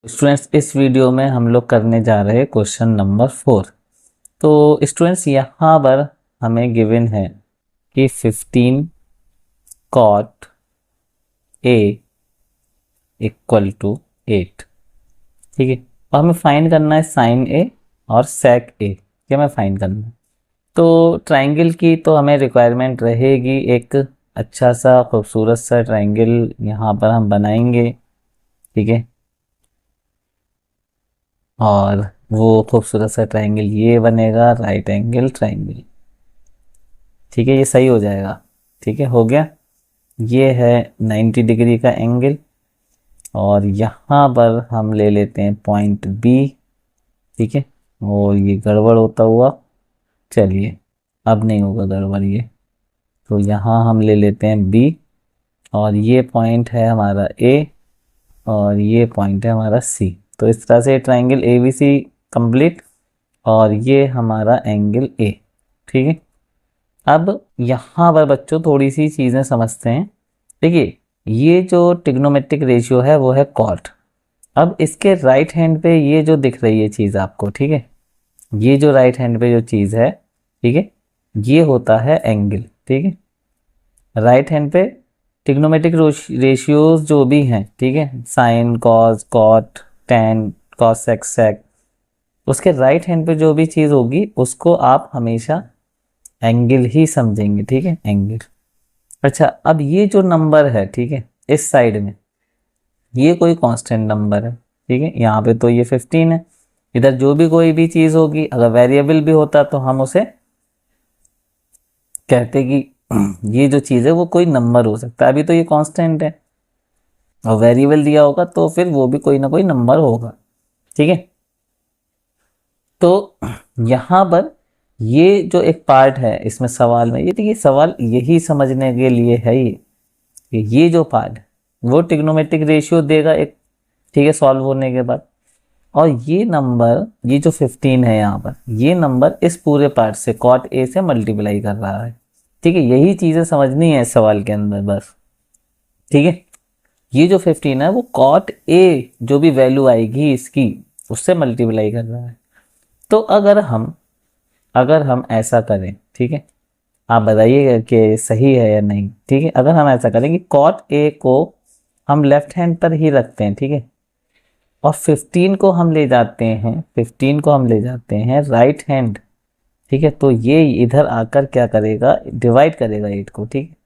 Students, इस video में हम लोग करने जा रहे हैं क्वेश्चन नंबर 4। तो स्टूडेंट्स, यहाँ पर हमें गिवन है कि 15 cot a इक्वल टू 8। ठीक है, और हमें फाइंड करना है साइन a और सेक a। ये हमें फाइंड करना है। तो ट्राइंगल की तो हमें रिक्वायरमेंट रहेगी, एक अच्छा सा खूबसूरत सा ट्राइंगल यहाँ पर हम बनाएंगे। ठीक है, और वो खूबसूरत सा ट्राइंगल ये बनेगा राइट एंगल ट्राइंगल। ठीक है, ये सही हो जाएगा। ठीक है, हो गया। ये है 90 डिग्री का एंगल, और यहाँ पर हम ले लेते हैं पॉइंट बी। ठीक है, और ये गड़बड़ होता हुआ, चलिए अब नहीं होगा गड़बड़ ये। तो यहाँ हम ले लेते हैं बी, और ये पॉइंट है हमारा ए, और ये पॉइंट है हमारा सी। तो इस तरह से triangle A B C complete, और ये हमारा एंगल ए। ठीक है, अब यहाँ पर बच्चों थोड़ी सी चीज़ें समझते हैं। देखिए, ये जो ट्रिग्नोमेट्रिक रेशियो है वो है कॉट। अब इसके राइट हैंड पे ये जो दिख रही है चीज़ आपको, ठीक है, ये जो राइट हैंड पे जो चीज़ है, ठीक है, ये होता है एंगल। ठीक है, राइट हैंड पे ट्रिग्नोमेट्रिक रेशियोज जो भी हैं, ठीक है, sine cos cot tan cosec sec, उसके राइट हैंड पे जो भी चीज़ होगी उसको आप हमेशा एंगल ही समझेंगे। ठीक है, एंगल। अच्छा, अब ये जो नंबर है, ठीक है, इस साइड में ये कोई कांस्टेंट नंबर है। ठीक है, यहाँ पे तो ये 15 है। इधर जो भी कोई भी चीज़ होगी, अगर वेरिएबल भी होता तो हम उसे कहते कि ये जो चीज़ है वो कोई नंबर हो सकता है। अभी तो ये कांस्टेंट है, और वेरिएबल दिया होगा तो फिर वो भी कोई ना कोई नंबर होगा। ठीक है, तो यहाँ पर ये जो एक पार्ट है इसमें सवाल में, ये देखिए सवाल यही समझने के लिए है ये जो पार्ट वो ट्रिग्नोमेट्रिक रेशियो देगा एक। ठीक है, सॉल्व होने के बाद, और ये नंबर, ये जो 15 है यहाँ पर, ये नंबर इस पूरे पार्ट से कॉट ए से मल्टीप्लाई कर रहा है। ठीक है, यही चीजें समझनी है सवाल के अंदर बस। ठीक है, ये जो 15 है वो कॉट ए जो भी वैल्यू आएगी इसकी, उससे मल्टीप्लाई कर रहा है। तो अगर हम ऐसा करें, ठीक है, आप बताइएगा कि सही है या नहीं। ठीक है, अगर हम ऐसा करें कि कॉट ए को हम लेफ्ट हैंड पर ही रखते हैं, ठीक है, और 15 को हम ले जाते हैं, 15 को हम ले जाते हैं राइट हैंड। ठीक है, तो ये इधर आकर क्या करेगा, डिवाइड करेगा 8 को। ठीक है,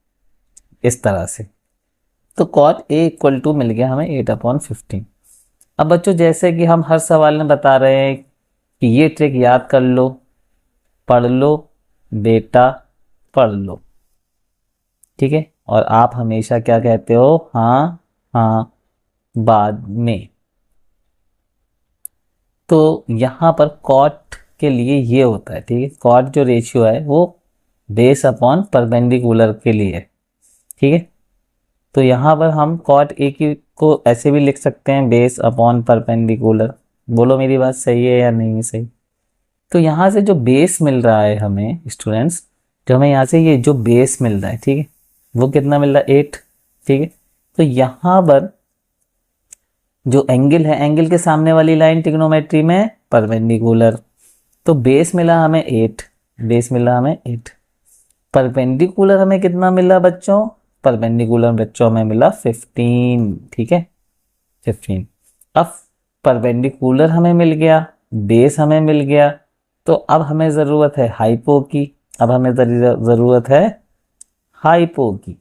इस तरह से। तो कॉट ए इक्वल टू मिल गया हमें 8/15। अब बच्चों, जैसे कि हम हर सवाल में बता रहे हैं कि ये ट्रिक याद कर लो, पढ़ लो बेटा, पढ़ लो। ठीक है, और आप हमेशा क्या कहते हो, हाँ हाँ बाद में। तो यहाँ पर कॉट के लिए ये होता है। ठीक है, कॉट जो रेशियो है वो बेस अपॉन परपेंडिकुलर के लिए है। ठीक है, तो यहाँ पर हम कॉट ए की को ऐसे भी लिख सकते हैं, बेस अपॉन परपेंडिकुलर। बोलो मेरी बात सही है या नहीं सही। तो यहाँ से जो बेस मिल रहा है हमें स्टूडेंट्स, जो हमें यहाँ से ये जो बेस मिल रहा है, ठीक है, वो कितना मिल रहा है, 8। ठीक है, तो यहाँ पर जो एंगल है, एंगल के सामने वाली लाइन ट्रिग्नोमेट्री में परपेंडिकुलर। तो बेस मिला हमें 8, बेस मिला हमें 8। परपेंडिकुलर हमें कितना मिला बच्चों, परपेंडिकुलर बच्चों में मिला 15। ठीक है, 15। अब परपेंडिकुलर हमें मिल गया, बेस हमें मिल गया, तो अब हमें ज़रूरत है हाइपो की। अब हमें ज़रूरत है हाइपो की।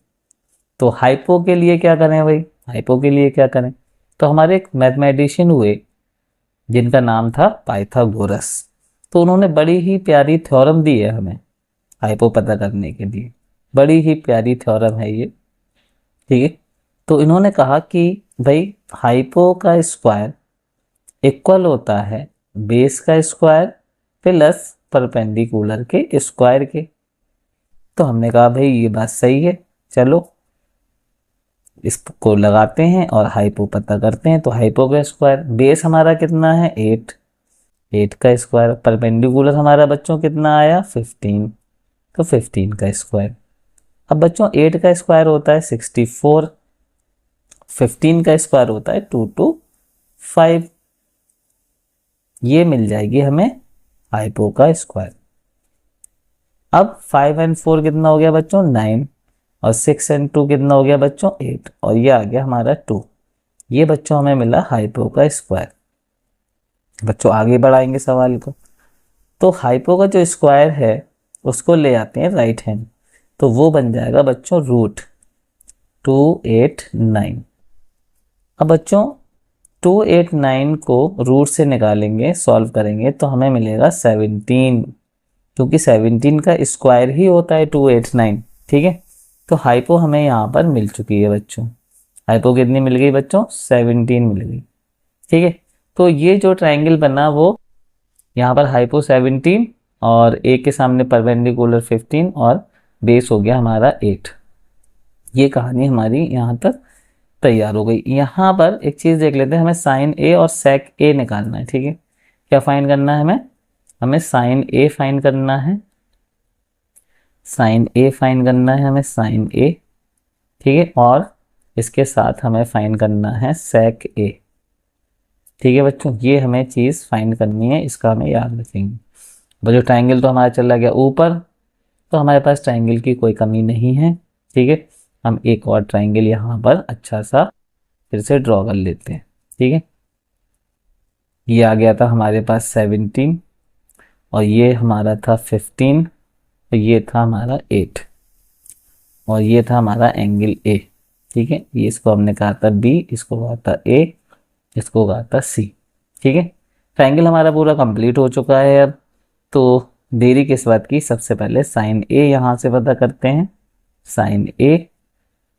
तो हाइपो के लिए क्या करें भाई, हाइपो के लिए क्या करें। तो हमारे एक मैथमेटिशियन हुए जिनका नाम था पाइथागोरस। तो उन्होंने बड़ी ही प्यारी थ्योरम दी है हमें हाइपो पता करने के लिए। बड़ी ही प्यारी थ्योरम है ये। ठीक है, तो इन्होंने कहा कि भाई हाइपो का स्क्वायर इक्वल होता है बेस का स्क्वायर प्लस परपेंडिकुलर के स्क्वायर के। तो हमने कहा भाई ये बात सही है, चलो इसको लगाते हैं और हाइपो पता करते हैं। तो हाइपो का स्क्वायर, बेस हमारा कितना है 8, 8 का स्क्वायर, परपेंडिकुलर हमारा बच्चों कितना आया 15, तो 15 का स्क्वायर। अब बच्चों 8 का स्क्वायर होता है 64, 15 का स्क्वायर होता है 2 to 5, ये मिल जाएगी हमें हाइपो का स्क्वायर। अब 5 एंड 4 कितना हो गया बच्चों 9, और 6 एंड 2 कितना हो गया बच्चों 8, और ये आ गया हमारा 2। ये बच्चों हमें मिला हाइपो का स्क्वायर। बच्चों आगे बढ़ाएंगे सवाल को, तो हाइपो का जो स्क्वायर है उसको ले आते हैं राइट हैंड, तो वो बन जाएगा बच्चों √289। अब बच्चों 289 को रूट से निकालेंगे, सॉल्व करेंगे तो हमें मिलेगा 17, क्योंकि 17 का स्क्वायर ही होता है 289। ठीक है, तो हाइपो हमें यहाँ पर मिल चुकी है बच्चों। हाइपो कितनी मिल गई बच्चों 17 मिल गई। ठीक है, तो ये जो ट्राइंगल बना वो यहाँ पर हाइपो 17 और ए के सामने परपेंडिकुलर 15 और बेस हो गया हमारा 8। ये कहानी हमारी यहाँ तक तैयार हो गई। यहाँ पर एक चीज़ देख लेते हैं, हमें साइन ए और सेक ए निकालना है। ठीक है, क्या फाइंड करना है हमें साइन ए फाइंड करना है, साइन ए फाइंड करना है हमें, साइन ए। ठीक है, और इसके साथ हमें फाइंड करना है सेक ए। ठीक है बच्चों, ये हमें चीज़ फाइंड करनी है, इसका हमें याद रखेंगे। जो ट्राइंगल तो हमारा चला गया ऊपर, तो हमारे पास ट्राइंगल की कोई कमी नहीं है। ठीक है, हम एक और ट्राइंगल यहाँ पर अच्छा सा फिर से ड्रॉ कर लेते हैं। ठीक है, ये आ गया था हमारे पास 17, और ये हमारा था 15, और ये था हमारा 8, और ये था हमारा एंगल ए। ठीक है, ये इसको हमने कहा था बी, इसको कहा था ए, इसको कहा था सी। ठीक है, ट्राइंगल हमारा पूरा कंप्लीट हो चुका है। अब तो देरी किस बात की, सबसे पहले साइन ए यहाँ से पता करते हैं, साइन ए।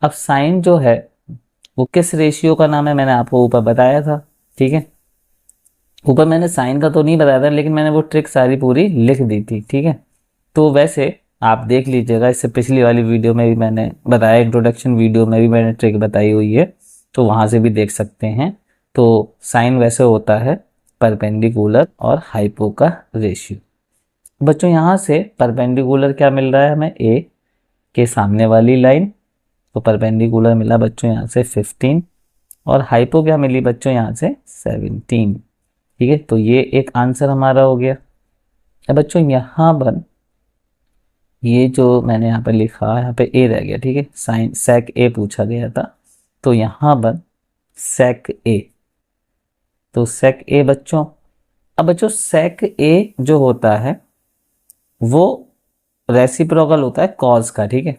अब साइन जो है वो किस रेशियो का नाम है, मैंने आपको ऊपर बताया था। ठीक है, ऊपर मैंने साइन का तो नहीं बताया था, लेकिन मैंने वो ट्रिक सारी पूरी लिख दी थी। ठीक है, तो वैसे आप देख लीजिएगा, इससे पिछली वाली वीडियो में भी मैंने बताया, इंट्रोडक्शन वीडियो में भी मैंने ट्रिक बताई हुई है, तो वहाँ से भी देख सकते हैं। तो साइन वैसे होता है परपेंडिकुलर और हाइपो का रेशियो। बच्चों यहाँ से परपेंडिकुलर क्या मिल रहा है हमें, ए के सामने वाली लाइन, तो परपेंडिकुलर मिला बच्चों यहाँ से 15, और हाइपो क्या मिली बच्चों यहाँ से 17। ठीक है, तो ये एक आंसर हमारा हो गया। अब बच्चों यहाँ पर ये जो मैंने यहाँ पर लिखा, यहाँ पे ए रह गया। ठीक है, साइन सेक ए पूछा गया था, तो यहाँ पर सेक ए, तो सेक ए बच्चों। अब बच्चों सेक ए जो होता है वो रेसिप्रोकल होता है कॉज का। ठीक है,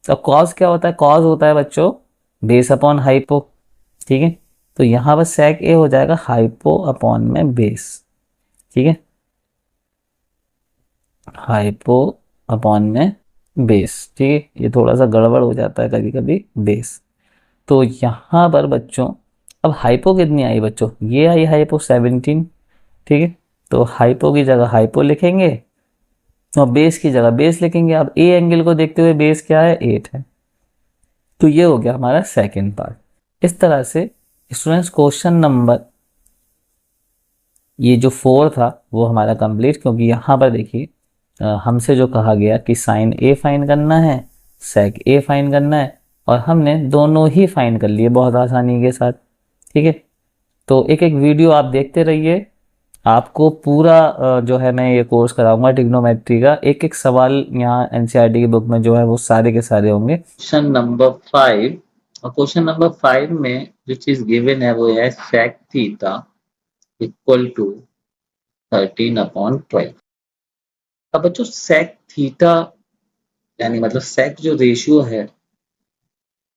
तो कॉज क्या होता है, कॉज होता है बच्चों बेस अपॉन हाइपो। ठीक है, तो यहाँ पर सेक ए हो जाएगा हाइपो अपॉन में बेस। ठीक है, हाइपो अपॉन में बेस। ठीक है, ये थोड़ा सा गड़बड़ हो जाता है कभी कभी बेस। तो यहाँ पर बच्चों अब हाइपो कितनी आई बच्चों, ये आई हाइपो 17। ठीक है, तो हाइपो की जगह हाइपो लिखेंगे और बेस की जगह बेस लिखेंगे। अब ए एंगल को देखते हुए बेस क्या है 8 है, तो ये हो गया हमारा सेकेंड पार्ट। इस तरह से स्टूडेंट्स क्वेश्चन नंबर ये जो 4 था वो हमारा कंप्लीट, क्योंकि यहाँ पर देखिए हमसे जो कहा गया कि साइन ए फाइंड करना है, सेक ए फाइंड करना है, और हमने दोनों ही फाइंड कर लिए बहुत आसानी के साथ। ठीक है, तो एक एक वीडियो आप देखते रहिए, आपको पूरा जो है मैं ये कोर्स कराऊंगा ट्रिग्नोमेट्री का। एक एक सवाल यहाँ एनसीईआरटी की बुक में जो है वो सारे के सारे होंगे। क्वेश्चन नंबर 5, और क्वेश्चन नंबर 5 में जो चीज गिवन है वो है सेक थीटा इक्वल टू 13/12। अब बच्चों सेक थीटा यानी मतलब सेक जो रेशियो है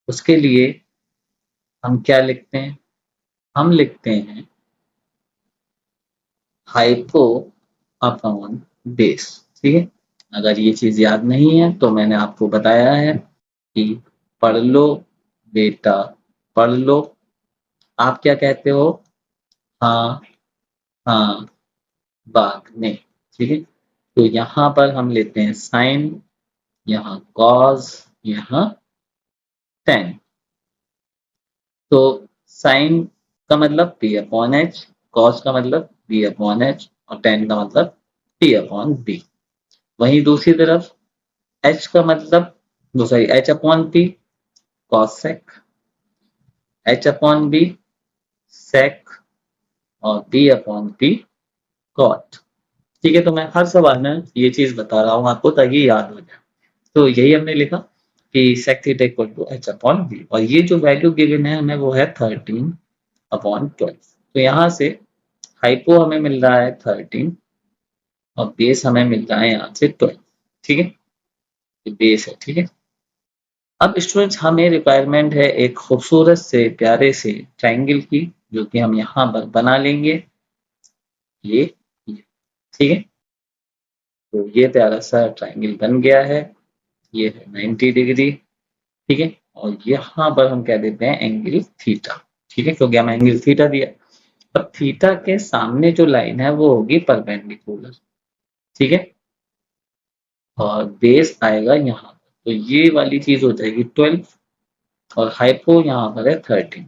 उसके लिए हम क्या लिखते हैं, हम लिखते हैं हाइपो अपॉन बेस। ठीक है, अगर ये चीज याद नहीं है तो मैंने आपको बताया है कि पढ़ लो बेटा, पढ़ लो। आप क्या कहते हो, हाँ हाँ बाद में। ठीक है, तो यहाँ पर हम लेते हैं साइन, यहाँ कॉस, यहाँ टेन। तो साइन का मतलब पी अपॉन एच, कॉस का मतलब बी अपॉन एच, और टेन का मतलब पी अपॉन बी। वहीं दूसरी तरफ एच का मतलब sorry H upon P cosec, H upon B sec और b अपॉन p कॉट। ठीक है, तो मैं हर सवाल में ये चीज बता रहा हूँ आपको ताकि याद हो जाए। तो यही हमने लिखा कि sec theta equal to h upon v, और ये जो वैल्यू गिवन है हमें वो है 13 अपॉन 12। तो यहाँ से हाइपो हमें मिल रहा है 13 और बेस हमें मिल रहा है यहाँ से 12। ठीक है, ये बेस है। ठीक है, अब स्टूडेंट्स हमें रिक्वायरमेंट है एक खूबसूरत से प्यारे से ट्राइंगल की, जो कि हम यहाँ पर बना लेंगे। ये ठीक है, तो ये प्यारा सा ट्राइंगल बन गया है। ये है 90 डिग्री। ठीक है, और यहाँ पर हम क्या देते हैं, एंगल थीटा। ठीक है, क्योंकि हम एंगल थीटा दिया। अब थीटा के सामने जो लाइन है वो होगी परपेंडिकुलर। ठीक है, और बेस आएगा यहाँ पर, तो ये वाली चीज हो जाएगी 12 और हाइपो यहाँ पर है 13।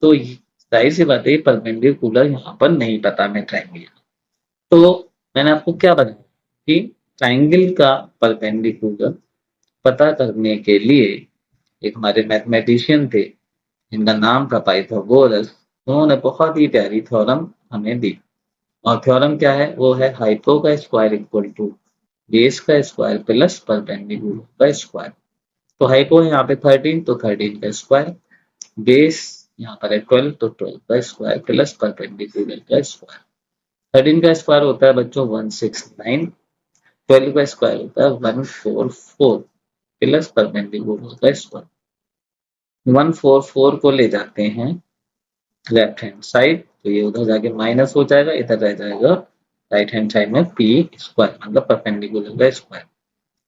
तो जाहिर सी बात है परपेंडिकुलर यहाँ पर नहीं पता हमें ट्राइंगल। तो मैंने आपको क्या बताया कि ट्राइंगल का परपेंडिकुलर पता करने के लिए एक हमारे मैथमेटिशियन थे जिनका नाम था पाइथागोरस। उन्होंने बहुत ही प्यारी थ्योरम हमें दी, और थ्योरम क्या है, वो है हाइपो का स्क्वायर इक्वल टू बेस का स्क्वायर प्लस परपेंडिकुलर का स्क्वायर। तो हाइपो है यहाँ पे 13, तो 13 का स्क्वायर, बेस यहाँ पर है 12, तो 12 का स्क्वायर प्लस परपेंडिकुलर का स्क्वायर। 13 का स्क्वायर होता है बच्चों 169, 12 का स्क्वायर होता है 144 प्लस परपेंडिकुलर का स्क्वायर। 144 को ले जाते हैं लेफ्ट हैंड साइड, तो ये उधर जाके माइनस हो जाएगा, इधर रह जाएगा राइट हैंड साइड में पी स्क्वायर, मतलब परपेंडिकुलर का स्क्वायर।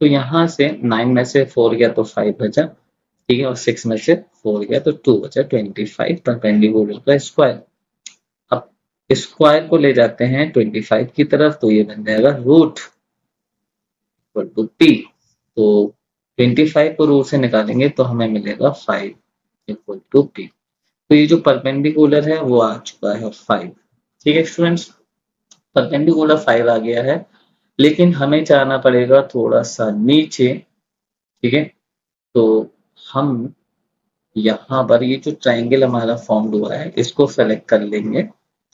तो यहाँ से 9 में से 4 गया तो 5 बचा। ठीक है, और 6 में से 4 गया तो 2 बचा, 25 परपेंडिकुलर का स्क्वायर। अब स्क्वायर को ले जाते हैं 25 की तरफ, तो ये बन जाएगा रूट इक्वल टू पी। तो 25 को रूट से निकालेंगे तो हमें मिलेगा 5 इक्वल टू पी। तो ये जो परपेंडिकुलर है वो आ चुका है 5। ठीक है स्टूडेंट्स, परपेंडिकुलर 5 आ गया है, लेकिन हमें जाना पड़ेगा थोड़ा सा नीचे। ठीक है, तो हम यहाँ पर ये जो ट्राइंगल हमारा फॉर्म हुआ है इसको सेलेक्ट कर लेंगे,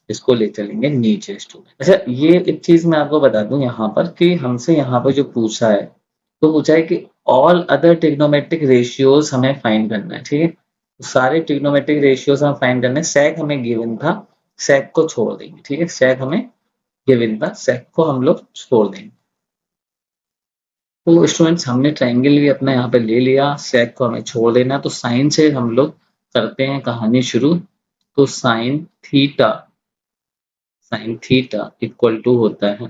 इसको ले चलेंगे नीचे स्टूडेंट। अच्छा, ये एक चीज मैं आपको बता दूं यहाँ पर कि हमसे यहाँ पर जो पूछा है, तो पूछा है कि ऑल अदर ट्रिग्नोमेट्रिक रेशियोज हमें फाइंड करना है। ठीक है, तो सारे ट्रिग्नोमेट्रिक रेशियोज हम फाइंड करना है। सेक हमें गिवन था, सेक को छोड़ देंगे। ठीक है, सेक हमें गिवन था, सेक को हम लोग छोड़ देंगे। तो स्टूडेंट्स हमने ट्राइंगल भी अपना यहाँ पे ले लिया, सेक को हमें छोड़ देना। तो साइन से हम लोग करते हैं कहानी शुरू। तो साइन थीटा इक्वल टू होता है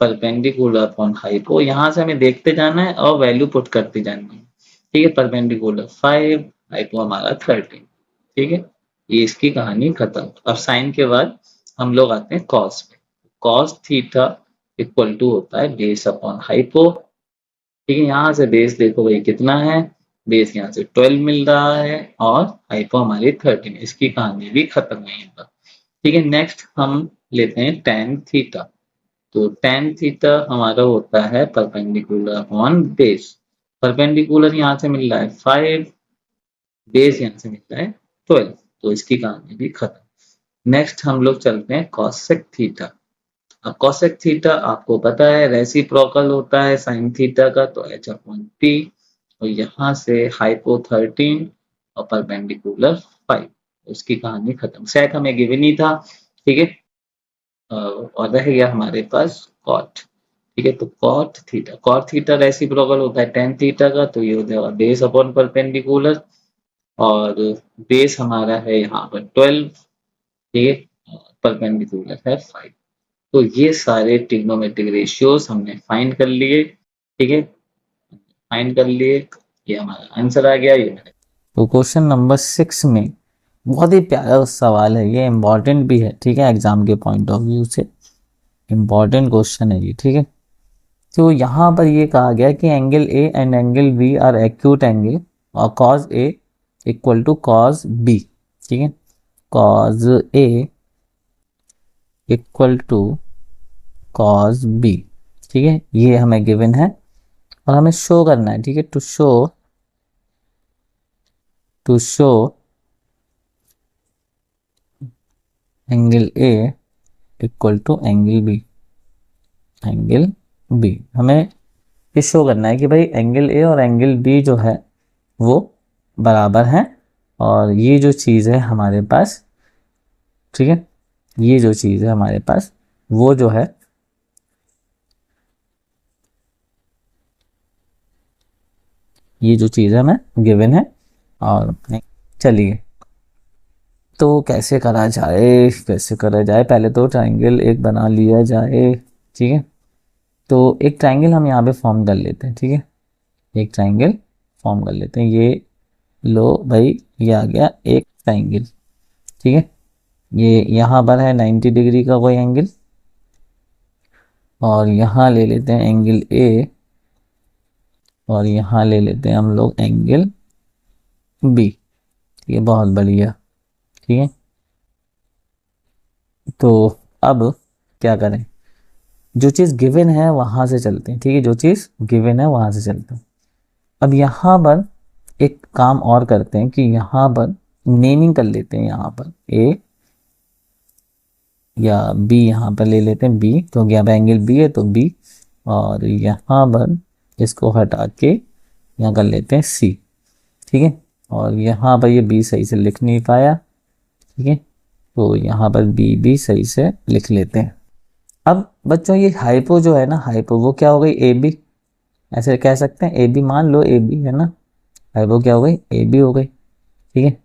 परपेंडिकुलर अपॉन हाइपो। यहाँ से हमें देखते जाना है और वैल्यू पुट करते जानी है। ठीक है, परपेंडिकुलर 5, हाइपो हमारा 13। ठीक है, ये इसकी कहानी खत्म। अब साइन के बाद हम लोग आते हैं कॉस पे। कॉस थीटा इक्वल टू होता है बेस अपॉन हाइपो। ठीक है, यहाँ से बेस देखो भाई कितना है, बेस यहाँ से 12 मिल रहा है और हाइपो हमारी 13। इसकी कहानी भी खत्म नहीं होगा। ठीक है, नेक्स्ट हम लेते हैं टेन थीटा। तो टेन थीटा हमारा होता है परपेंडिकुलर अपॉन बेस। परपेंडिकुलर यहाँ से मिल रहा है 5, बेस यहाँ से मिल रहा है 12, तो इसकी कहानी भी खत्म। नेक्स्ट हम लोग चलते हैं कॉसेक थीटा। अब कॉसेक थीटा आपको पता है रेसिप्रोकल होता है साइन थीटा का, तो एच अपॉन टी, और यहाँ से हाइपो 13 और परपेंडिकुलर 5, उसकी कहानी खत्म। सेक हमें गिवन ही था। ठीक है, और रह गया हमारे पास कॉट। ठीक है, तो कॉट थीटा रेसिप्रोकल होता है टेन थीटा का, तो ये हो जाएगा बेस अपॉन परपेंडिकुलर, और बेस हमारा है यहाँ पर 12। ठीक है, परपेंडिकुलर है 5। तो ये सारे ट्रिग्नोमेट्रिक रेशियोज हमने फाइंड कर लिए। ठीक है, फाइंड कर लिए, ये हमारा आंसर आ गया। ये तो क्वेश्चन नंबर 6 में बहुत ही प्यारा सवाल है, ये इम्पॉर्टेंट भी है। ठीक है, एग्जाम के पॉइंट ऑफ व्यू से इम्पॉर्टेंट क्वेश्चन है ये। ठीक है, तो यहाँ पर ये कहा गया कि angle A and angle B are acute angle और cos A equal to cos B. ठीक है, cos A equal to cos B. ठीक है, ये हमें गिवन है और हमें शो करना है। ठीक है, to show angle A equal to angle B, angle B हमें ये शो करना है कि भाई एंगल ए और एंगल बी जो है वो बराबर हैं, और ये जो चीज़ है हमारे पास, ठीक है, ये जो चीज़ है हमारे पास वो जो है ये जो चीज़ है हमें गिवन है। और चलिए तो कैसे करा जाए, कैसे करा जाए, पहले तो ट्राइंगल एक बना लिया जाए, ठीक है। तो एक ट्राइंगल हम यहाँ पे फॉर्म कर लेते हैं, ठीक है, एक ट्राइंगल फॉर्म कर लेते हैं। ये लो भाई, ये आ गया एक ट्राइंगल, ठीक है। ये यहाँ पर है 90 डिग्री का कोई एंगल, और यहाँ ले लेते हैं एंगल ए, और यहाँ ले लेते हैं हम लोग एंगल बी, ठीक है, बहुत बढ़िया, ठीक है। तो अब क्या करें, जो चीज़ गिवन है वहाँ से चलते हैं, ठीक है, जो चीज़ गिवन है वहाँ से चलते हैं। अब यहाँ पर एक काम और करते हैं कि यहाँ पर नेमिंग कर लेते हैं, यहाँ पर ए या बी यहाँ पर ले लेते हैं बी, क्योंकि यहाँ पर एंगल बी है तो बी, और यहाँ पर इसको हटा के यहाँ कर लेते हैं सी, ठीक है। और यहाँ पर ये बी सही से लिख नहीं पाया, ठीक है, तो यहाँ पर बी भी सही से लिख लेते हैं। अब बच्चों ये हाइपो जो है ना, हाइपो वो क्या हो गई, ए बी, ऐसे कह सकते हैं ए बी, मान लो ए बी है ना, हाइपो क्या हो गई, ए बी हो गई, ठीक है।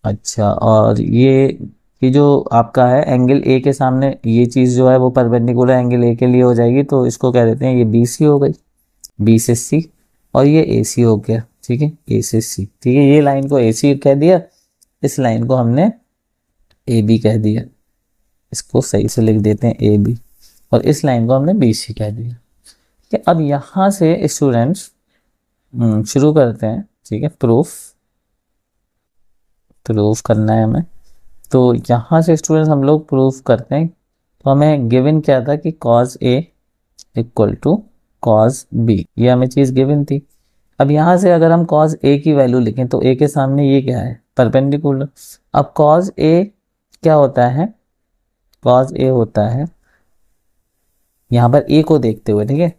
अच्छा, और ये जो आपका है एंगल ए के सामने ये चीज़ जो है वो परपेंडिकुलर एंगल ए के लिए हो जाएगी, तो इसको कह देते हैं ये बी सी हो गई, बी से सी, और ये ए सी हो गया, ठीक है, ए से सी, ठीक है। ये लाइन को ए सी कह दिया, इस लाइन को हमने ए बी कह दिया, इसको सही से लिख देते हैं ए बी, और इस लाइन को हमने बी सी कह दिया, ठीक है। अब यहाँ से स्टूडेंट्स शुरू करते हैं, ठीक है, प्रूफ करना है हमें। तो यहाँ से स्टूडेंट्स हम लोग प्रूफ करते हैं, तो हमें गिवन क्या था कि cos A equal to cos B, ये हमें चीज़ गिवन थी। अब यहाँ से अगर हम cos A की वैल्यू लिखें तो A के सामने ये क्या है, परपेंडिकुलर। अब cos A क्या होता है, cos A होता है यहाँ पर A को देखते हुए, ठीक है,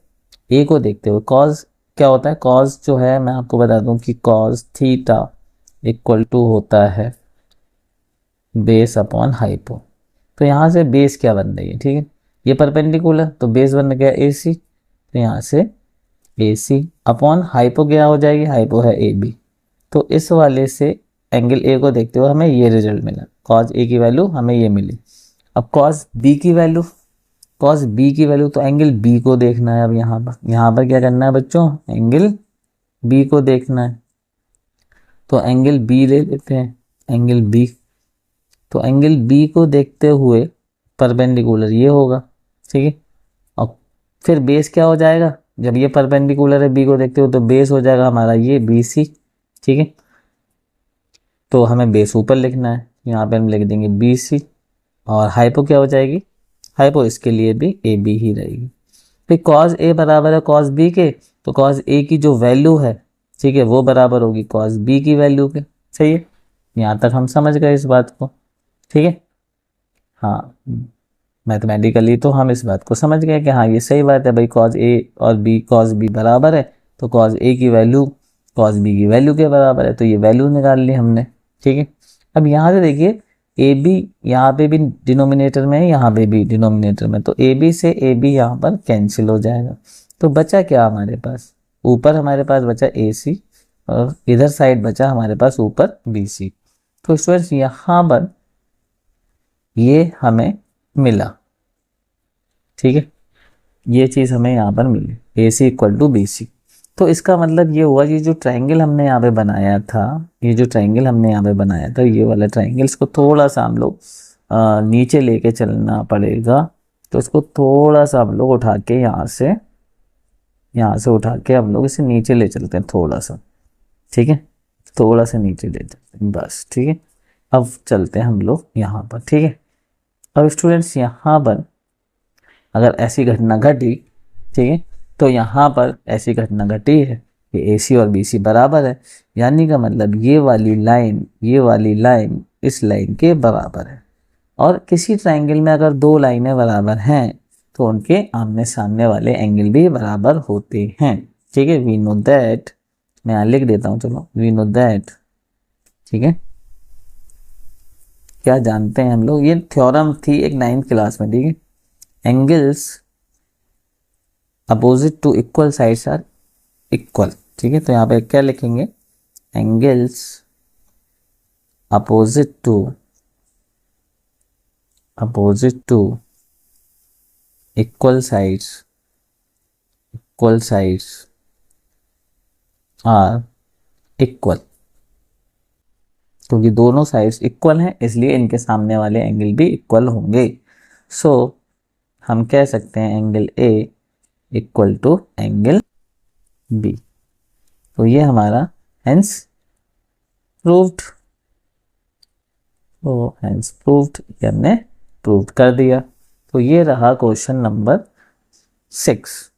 A को देखते हुए cos क्या होता है, cos जो है मैं आपको बता दूं कि cos थीटा इक्वल टू होता है बेस अपॉन हाइपो। तो यहाँ से बेस क्या बन रही है, ठीक है, ये परपेंडिकुलर, तो बेस बन गया ए सी, तो यहाँ से ए सी अपॉन हाइपो क्या हो जाएगी, हाइपो है ए बी। तो इस वाले से एंगल ए को देखते हुए हमें ये रिजल्ट मिला, कॉस ए की वैल्यू हमें ये मिली। अब कॉस बी की वैल्यू, कॉस बी की वैल्यू, तो एंगल बी को देखना है। अब यहाँ पर क्या करना है बच्चों, एंगल बी को देखना है, तो एंगल बी ले लेते हैं, एंगल बी, तो एंगल बी को देखते हुए परपेंडिकुलर ये होगा, ठीक है। और फिर बेस क्या हो जाएगा, जब ये परपेंडिकुलर है बी को देखते हुए तो बेस हो जाएगा हमारा ये बी सी, ठीक है। तो हमें बेस ऊपर लिखना है, यहाँ पे हम लिख देंगे बी सी, और हाइपो क्या हो जाएगी, हाइपो इसके लिए भी ए बी ही रहेगी। फिर कॉस ए बराबर है कॉस बी के, तो कॉस ए की जो वैल्यू है, ठीक है, वो बराबर होगी कॉस बी की वैल्यू के, सही है। यहाँ तक हम समझ गए इस बात को, ठीक है। हाँ, मैथमेटिकली तो हम इस बात को समझ गए कि हाँ ये सही बात है भाई, कॉस ए और बी, कॉस बी बराबर है, तो कॉस ए की वैल्यू कॉस बी की वैल्यू के बराबर है, तो ये वैल्यू निकाल ली हमने, ठीक है। अब यहाँ से देखिए ए बी यहाँ पे भी डिनोमिनेटर में है, यहाँ पे भी डिनोमिनेटर में, तो ए बी से ए बी यहाँ पर कैंसिल हो जाएगा। तो बचा क्या हमारे पास, ऊपर हमारे पास बचा ए सी, और इधर साइड बचा हमारे पास ऊपर बी सी। तो स्टूडेंट्स यहाँ पर ये हमें मिला, ठीक है, ये चीज़ हमें यहाँ पर मिली, ए सी इक्वल टू बी सी। तो इसका मतलब ये हुआ, ये जो ट्राइंगल हमने यहाँ पे बनाया था, ये जो ट्राइंगल हमने यहाँ पे बनाया था, ये वाला ट्राइंगल, इसको थोड़ा सा हम लोग नीचे लेके चलना पड़ेगा। तो इसको थोड़ा सा हम लोग उठा के यहाँ से उठा के हम लोग इसे नीचे ले चलते हैं थोड़ा सा, ठीक है, थोड़ा सा नीचे ले चलते हैं बस, ठीक है। अब चलते हैं हम लोग यहाँ पर, ठीक है। अब स्टूडेंट्स यहाँ पर अगर ऐसी घटना घटी, ठीक है, तो यहाँ पर ऐसी घटना घटी है कि ए सी और बी सी बराबर है, यानी का मतलब ये वाली लाइन इस लाइन के बराबर है, और किसी ट्राइंगल में अगर दो लाइनें बराबर हैं तो उनके आमने सामने वाले एंगल भी बराबर होते हैं। ठीक है, वी नो दैट, मैं यहाँ लिख देता हूँ, चलो वी नो दैट। ठीक है, क्या जानते हैं हम लोग, ये थ्योरम थी एक 9th क्लास में। ठीक है, angles opposite to equal sides are equal. ठीक है, तो यहाँ पे क्या लिखेंगे, angles opposite to equal sides are equal. क्योंकि दोनों साइड्स इक्वल हैं इसलिए इनके सामने वाले एंगल भी इक्वल होंगे। सो हम कह सकते हैं angle A equal to angle B. तो ये हमारा हेंस प्रूव्ड, तो हेंस प्रूव्ड, ये हमने प्रूव कर दिया। तो ये रहा क्वेश्चन नंबर 6।